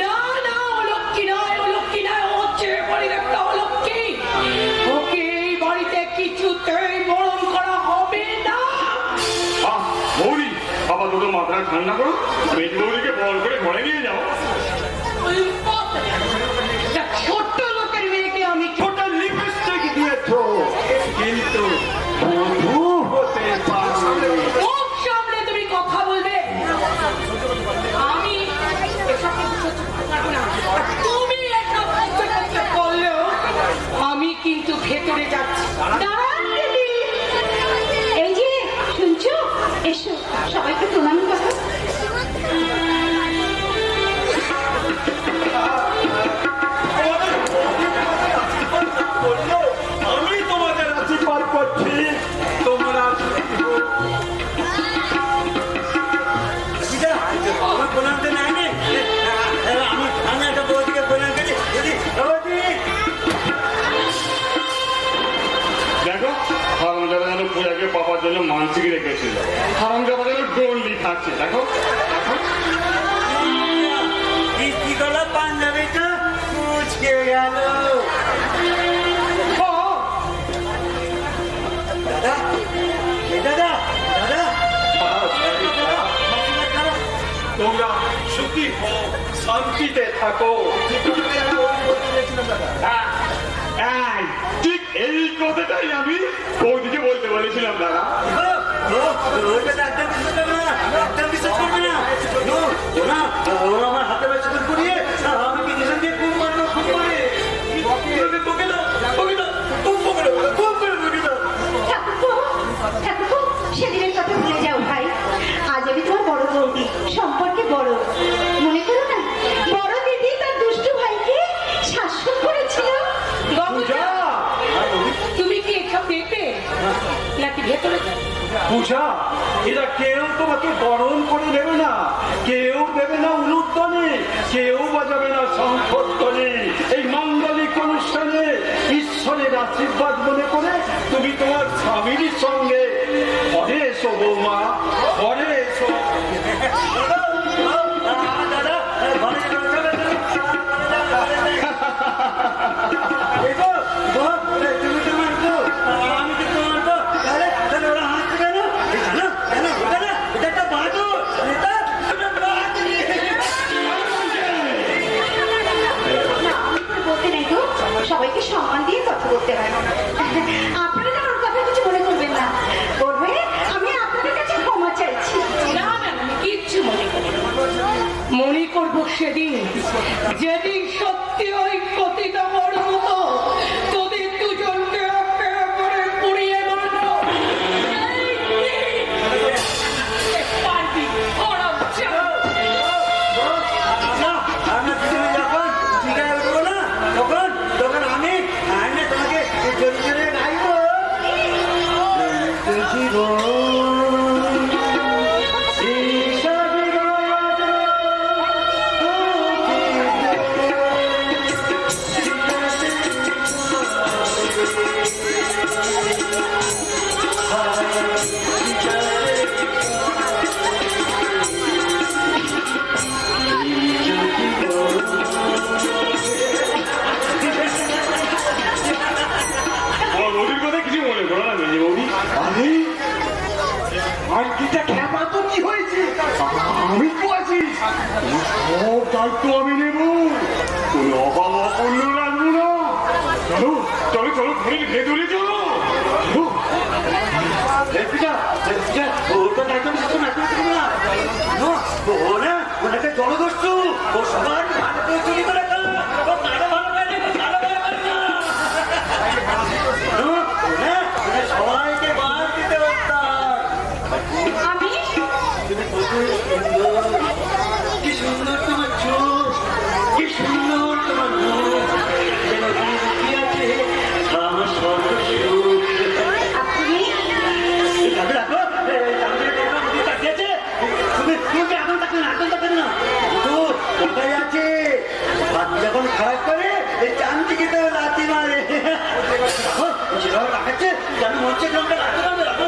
না না, অলক্ষী নয়, অলক্ষী নয়, ও হচ্ছে বাড়ির একটা অলক্ষী। ওকে এই বাড়িতে কিছুতেই বরণ করা হবে না। মৌরি, বাবা দুটো মাথাটা ঠান্ডা করো, মেজ মৌরিকে বল করে ঘরে নিয়ে যাও। ছোট্ট লোকের মেয়েকে আমি ছোট লিপস্টিক দিয়েছ, কিন্তু বধূ হতে পারবে। মুখ সামনে তুমি কথা বলবে। আমি এসব কিছু সহ্য করতে পারবো না। তুমি এসব সহ্য করতে পারলেও আমি কিন্তু ভেতরে যাচ্ছি। দাঁড়ান দিদি, এই যে শুনছো, এসো সবাইকে প্রণাম করো। আমি তোমাদের আশীর্বাদ করছি, তোমরা আমার প্রণামটা নেয় নি, আমি একটা বৌদিকে প্রণাম করি। দেখো, হারামজাদা যেন পূজাকে পাপার জন্য মানসিক রেখেছিল। হারামজাদা যেন ডন্ডি খাচ্ছে। দেখো কি গলা পাঞ্জাবিটা কুচকে গেল। দাদা, দাদা, দাদা, তোমরা সুখী হও, শান্তিতে থাকো। ঠিক এই কথাটাই আমি বৌদিকে বলতে বলেছিলাম। দাদা একদম বিশ্বাস করবে না। ওরা আমার হাতে বেশি করে করিয়ে আমি কি নিশান দিয়ে খুব মারবো, খুব মারে তোকে দাও, তোকে দাও, খুব পকড়ে, খুব করে তোকে দাও। ঠাকুরপো, ঠাকুরপো, সেদিনের কথা ভুলে যাও ভাই। আজ আমি তোমার বড় বৌদি, সম্পর্কে বড়। মনে করো না, বড় দিদি তার দুষ্টু ভাইকে শাসন করেছিল। বাবুজা, তুমি কি এসব দেখবে নাকি ভেতরে যাবে? পূজা, এরা কেউ তোমাকে বরণ করে দেবে না, কেউ দেবে না উলুধ্বনি, কেউ বাজাবে না শঙ্খধ্বনি। এই মাঙ্গলিক অনুষ্ঠানে ঈশ্বরের আশীর্বাদ মনে করে তুমি তোমার স্বামীর সঙ্গে ঘরে এসো বৌমা, ঘরে এসো। দাদা, ঘরে তুমি তো মারবো, আমি তো মারবো, তাহলে ওরা হাসছে কেন? কেন ওটা না, এটা একটা বাদর, এটা না, আমি তো বলতে নাই তো, সবাইকে সম্মান দিয়ে কথা বলতে হয়। আপনারা না ওর কথা কিছু মনে করবেন না। ওর হয়ে আমি আপনাদের কাছে ক্ষমা চাইছি। না না, আমি কিচ্ছু মনে করি না। মনে করবো সেদিন, যেদিন সত্যি ওই কথিত বড় মতো তোদের দুজনকে একেবারে পুড়িয়ে মারলো। পারবি, হারামজাদা। আমরা দুজনে যখন শিকায় উঠবো না, তখন আমি তোমাকে জোরে জোরে গাইবো। আমার বৌদির কথা কিছু মনে করো না মেজ বৌদি। আমি আন্টিটা খেপা তো কি হয়েছে, আমি তো আছি, সব দায়িত্ব আমি নেব, কোনো অভাব অপূর্ণ রাখবো না। চলো চলো চলো, ঘরের ভেতরে চলো। ওটা দায়িত্ব নিচ্ছ না, ওরা ওনাকে জলদস্যু, ও সবার ভালো চুরি করে ভালো সবাইকে বার দিতে পারতাম। আমি কি সুন্দর তোমার চোখ, কি সুন্দর তোমার মুখ, কি আছে আমার সর্বস্ব। আপনি যখন খারাপ করে এই চান্দিকে তো লাথি মারে, যেভাবে রাখাচ্ছে যেন মরছে, লাথি মারবে।